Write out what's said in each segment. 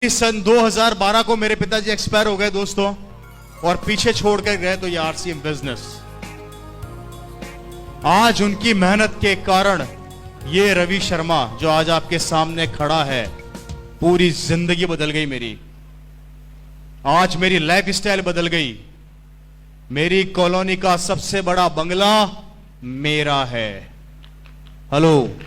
सन 2012 को मेरे पिताजी एक्सपायर हो गए दोस्तों, और पीछे छोड़कर गए तो ये आरसीएम बिजनेस। आज उनकी मेहनत के कारण ये रवि शर्मा जो आज आपके सामने खड़ा है, पूरी जिंदगी बदल गई मेरी। आज मेरी लाइफ स्टाइल बदल गई। मेरी कॉलोनी का सबसे बड़ा बंगला मेरा है। हेलो,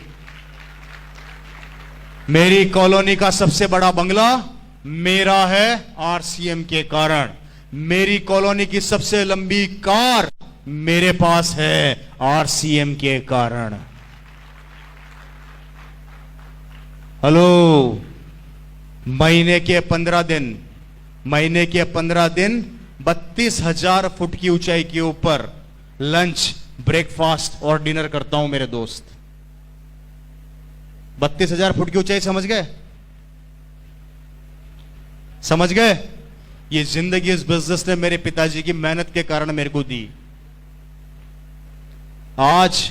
मेरी कॉलोनी का सबसे बड़ा बंगला मेरा है आरसीएम के कारण। मेरी कॉलोनी की सबसे लंबी कार मेरे पास है आरसीएम के कारण। हेलो, महीने के 15 दिन 32,000 फुट की ऊंचाई के ऊपर लंच, ब्रेकफास्ट और डिनर करता हूं मेरे दोस्त। 32,000 फुट की ऊंचाई समझ गए? समझ गए? ये जिंदगी इस बिजनेस ने मेरे पिताजी की मेहनत के कारण मेरे को दी। आज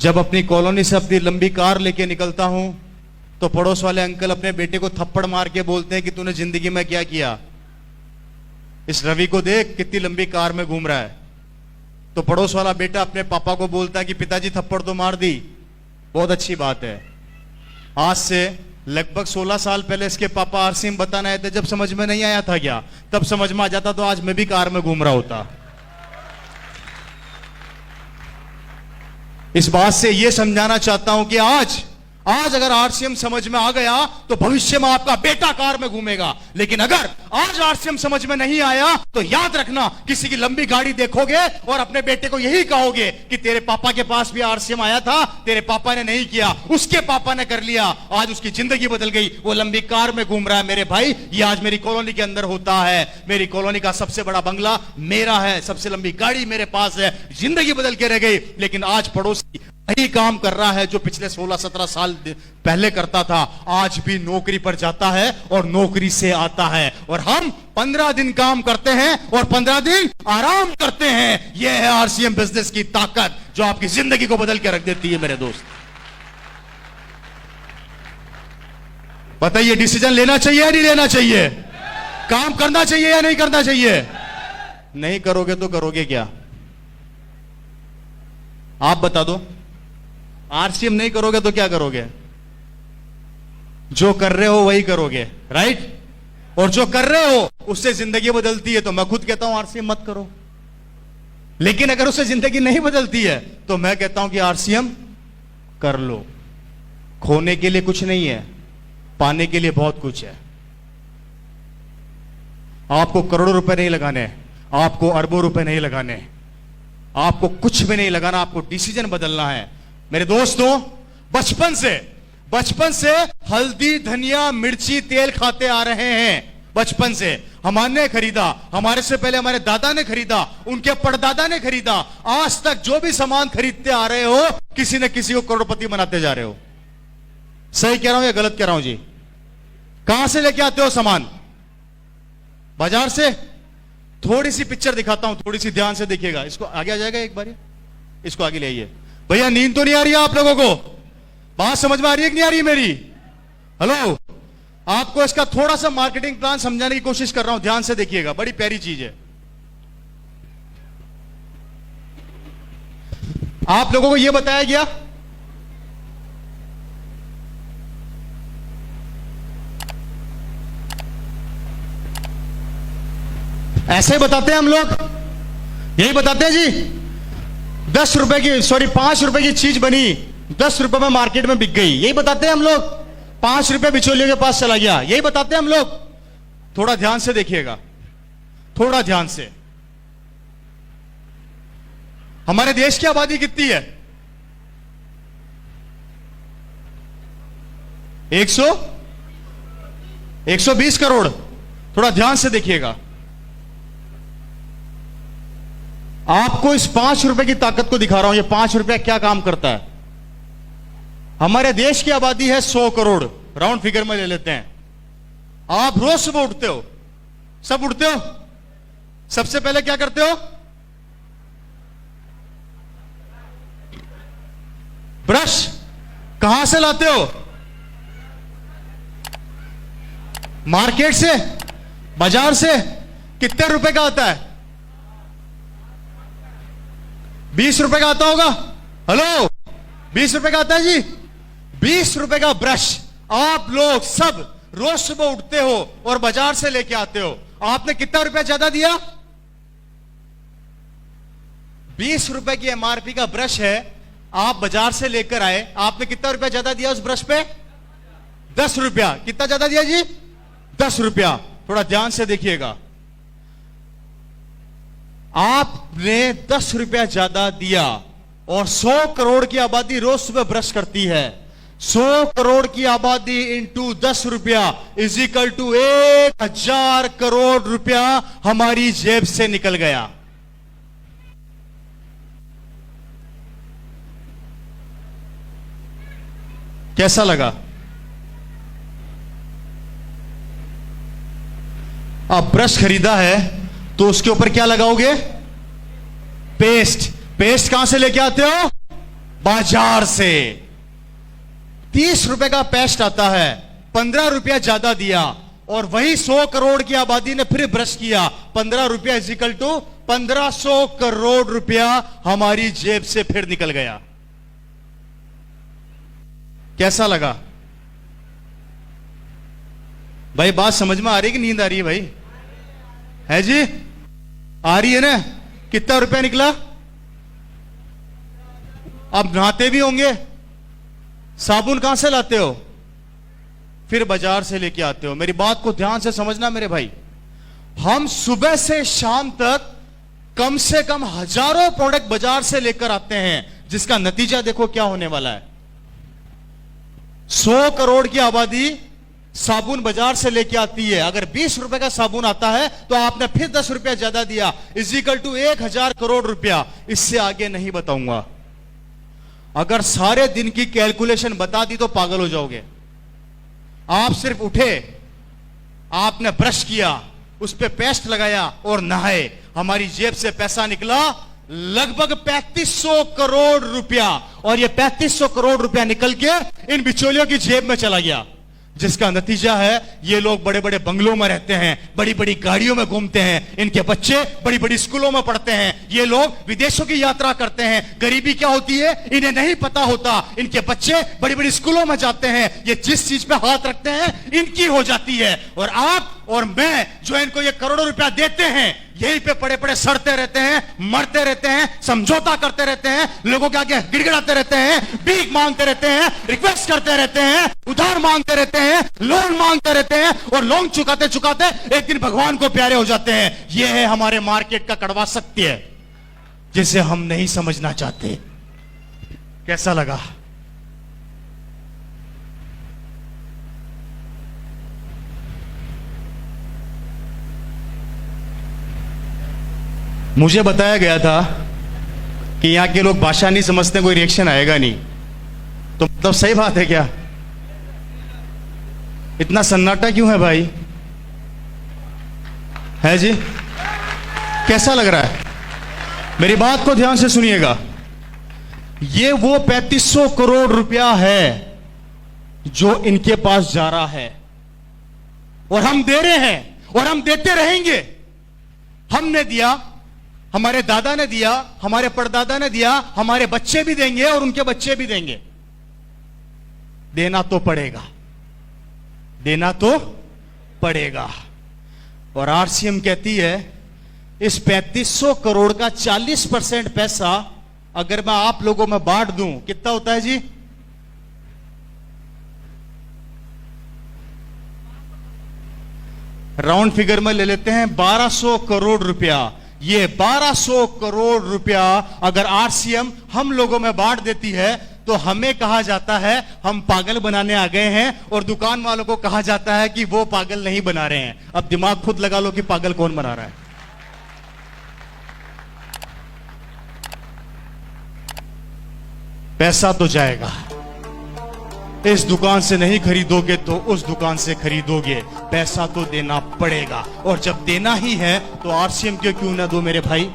जब अपनी कॉलोनी से अपनी लंबी कार लेके निकलता हूं तो पड़ोस वाले अंकल अपने बेटे को थप्पड़ मार के बोलते हैं कि तूने जिंदगी में क्या किया, इस रवि को देख कितनी लंबी कार में घूम रहा है। तो पड़ोस वाला बेटा अपने पापा को बोलता है कि पिताजी थप्पड़ तो मार दी, बहुत अच्छी बात है। आज से लगभग 16 साल पहले इसके पापा आरसीएम बताने आए थे। जब समझ में नहीं आया था क्या, तब समझ में आ जाता तो आज मैं भी कार में घूम रहा होता। इस बात से यह समझाना चाहता हूं कि आज अगर आरसीएम समझ में आ गया तो भविष्य में आपका बेटा कार में घूमेगा। लेकिन अगर आज आरसीएम समझ में नहीं आया तो याद रखना, किसी की लंबी गाड़ी देखोगे और अपने बेटे को यही कहोगे कि तेरे पापा के पास भी आरसीएम आया था, तेरे पापा ने नहीं किया, उसके पापा ने कर लिया, आज उसकी जिंदगी बदल गई, वो लंबी कार में घूम रहा है। मेरे भाई, ये आज मेरी कॉलोनी के अंदर होता है। मेरी कॉलोनी का सबसे बड़ा बंगला मेरा है, सबसे लंबी गाड़ी मेरे पास है। जिंदगी बदल के रह गई। लेकिन आज पड़ोसी वही काम कर रहा है जो पिछले 16-17 साल पहले करता था। आज भी नौकरी पर जाता है और नौकरी से आता है। और हम 15 दिन काम करते हैं और 15 दिन आराम करते हैं। यह है आरसीएम बिजनेस की ताकत, जो आपकी जिंदगी को बदल के रख देती है मेरे दोस्त। बताइए, डिसीजन लेना चाहिए या नहीं लेना चाहिए? काम करना चाहिए या नहीं करना चाहिए? नहीं करोगे तो करोगे क्या? आप बता दो। आरसीएम नहीं करोगे तो क्या करोगे? जो कर रहे हो वही करोगे, राइट? और जो कर रहे हो उससे जिंदगी बदलती है तो मैं खुद कहता हूं आरसीएम मत करो। लेकिन अगर उससे जिंदगी नहीं बदलती है तो मैं कहता हूं कि आरसीएम कर लो। खोने के लिए कुछ नहीं है, पाने के लिए बहुत कुछ है। आपको करोड़ों रुपए नहीं लगाने, आपको अरबों रुपए नहीं लगाने, आपको कुछ भी नहीं लगाना, आपको डिसीजन बदलना है। मेरे दोस्तों, बचपन से हल्दी, धनिया, मिर्ची, तेल खाते आ रहे हैं। बचपन से हमने खरीदा, हमारे से पहले हमारे दादा ने खरीदा, उनके परदादा ने खरीदा। आज तक जो भी सामान खरीदते आ रहे हो, किसी न किसी को करोड़पति बनाते जा रहे हो। सही कह रहा हूं या गलत कह रहा हूं जी? कहां से लेके आते हो सामान? बाजार से। थोड़ी सी पिक्चर दिखाता हूं, थोड़ी सी ध्यान से देखिएगा। इसको आगे आ जाएगा एक बार, इसको आगे ले आइए। भैया, नींद तो नहीं आ रही है आप लोगों को? बात समझ में आ रही है कि नहीं आ रही मेरी? हेलो, आपको इसका थोड़ा सा मार्केटिंग प्लान समझाने की कोशिश कर रहा हूं, ध्यान से देखिएगा। बड़ी प्यारी चीज है। आप लोगों को यह बताया गया ऐसे ही बताते हैं हम लोग, यही बताते हैं जी। 5 रुपए की चीज बनी, 10 रुपए में मार्केट में बिक गई, यही बताते हैं हम लोग। 5 रुपए बिचौलियों के पास चला गया, यही बताते हैं हम लोग। थोड़ा ध्यान से देखिएगा, थोड़ा ध्यान से। हमारे देश की आबादी कितनी है? 120 करोड़। थोड़ा ध्यान से देखिएगा। आपको इस 5 रुपए की ताकत को दिखा रहा हूं। ये 5 रुपया क्या काम करता है? हमारे देश की आबादी है 100 करोड़, राउंड फिगर में ले लेते हैं। आप रोज सुबह उठते हो, सब उठते हो, सबसे पहले क्या करते हो? ब्रश कहां से लाते हो? मार्केट से, बाजार से कितने रुपए का आता है? 20 रुपए का आता होगा। हेलो, 20 रुपए का आता है जी। 20 रुपए का ब्रश आप लोग सब रोज सुबह उठते हो और बाजार से लेके आते हो। आपने कितना रुपया ज्यादा दिया? 20 रुपए की एमआरपी का ब्रश है, आप बाजार से लेकर आए, आपने कितना रुपया ज्यादा दिया उस ब्रश पे? 10 रुपया। कितना ज्यादा दिया जी? 10 रुपया। थोड़ा ध्यान से देखिएगा, आपने 10 रुपया ज्यादा दिया और 100 करोड़ की आबादी रोज सुबह ब्रश करती है। 100 करोड़ की आबादी इंटू 10 रुपया इज इक्वल टू 1000 करोड़ रुपया हमारी जेब से निकल गया। कैसा लगा? आप ब्रश खरीदा है तो उसके ऊपर क्या लगाओगे? पेस्ट। पेस्ट कहां से लेके आते हो? बाजार से। 30 रुपए का पेस्ट आता है, 15 रुपया ज्यादा दिया और वही 100 करोड़ की आबादी ने फिर ब्रश किया। 15 रुपया इजिकल टू 1500 करोड़ रुपया हमारी जेब से फिर निकल गया। कैसा लगा भाई? बात समझ में आ रही है कि नींद आ रही है भाई? है जी? आ रही है ना? कितना रुपया निकला? अब नहाते भी होंगे, साबुन कहां से लाते हो? फिर बाजार से लेके आते हो। मेरी बात को ध्यान से समझना मेरे भाई, हम सुबह से शाम तक कम से कम हजारों प्रोडक्ट बाजार से लेकर आते हैं, जिसका नतीजा देखो क्या होने वाला है। 100 करोड़ की आबादी साबुन बाजार से लेके आती है। अगर 20 रुपए का साबुन आता है तो आपने फिर 10 रुपया ज्यादा दिया, इज इक्वल टू 1000 करोड़ रुपया। इससे आगे नहीं बताऊंगा। अगर सारे दिन की कैलकुलेशन बता दी तो पागल हो जाओगे। आप सिर्फ उठे, आपने ब्रश किया, उस पे पेस्ट लगाया और नहाए, हमारी जेब से पैसा निकला लगभग 3500 करोड़ रुपया। और ये 3500 करोड़ रुपया निकल के इन बिचौलियों की जेब में चला गया, जिसका नतीजा है ये लोग बड़े बड़े बंगलों में रहते हैं, बड़ी बड़ी गाड़ियों में घूमते हैं, इनके बच्चे बड़ी बड़ी स्कूलों में पढ़ते हैं, ये लोग विदेशों की यात्रा करते हैं। गरीबी क्या होती है इन्हें नहीं पता होता। इनके बच्चे बड़ी बड़ी स्कूलों में जाते हैं, ये जिस चीज पे हाथ रखते हैं इनकी हो जाती है। और आप और मैं जो इनको ये करोड़ों रुपया देते हैं, यहीं पे पड़े पड़े सड़ते रहते हैं, मरते रहते हैं, समझौता करते रहते हैं, लोगों के आगे गिड़गिड़ाते रहते हैं, भीख मांगते रहते हैं, रिक्वेस्ट करते रहते हैं, उधार मांगते रहते हैं, लोन मांगते रहते हैं और लोन चुकाते चुकाते एक दिन भगवान को प्यारे हो जाते हैं। यह है हमारे मार्केट का कड़वा सत्य, जिसे हम नहीं समझना चाहते। कैसा लगा? मुझे बताया गया था कि यहां के लोग भाषा नहीं समझते, कोई रिएक्शन आएगा नहीं, तो मतलब सही बात है क्या? इतना सन्नाटा क्यों है भाई? है जी? कैसा लग रहा है? मेरी बात को ध्यान से सुनिएगा। ये वो 3500 करोड़ रुपया है जो इनके पास जा रहा है और हम दे रहे हैं और हम देते रहेंगे। हमने दिया, हमारे दादा ने दिया, हमारे परदादा ने दिया, हमारे बच्चे भी देंगे और उनके बच्चे भी देंगे। देना तो पड़ेगा, देना तो पड़ेगा। और आरसीएम कहती है इस 3500 करोड़ का 40% पैसा अगर मैं आप लोगों में बांट दूं, कितना होता है जी? राउंड फिगर में ले लेते हैं 1200 करोड़ रुपया। ये 1200 करोड़ रुपया अगर आरसीएम हम लोगों में बांट देती है तो हमें कहा जाता है हम पागल बनाने आ गए हैं, और दुकान वालों को कहा जाता है कि वो पागल नहीं बना रहे हैं। अब दिमाग खुद लगा लो कि पागल कौन बना रहा है। पैसा तो जाएगा, इस दुकान से नहीं खरीदोगे तो उस दुकान से खरीदोगे, पैसा तो देना पड़ेगा। और जब देना ही है तो आरसीएम क्यों ना दो मेरे भाई?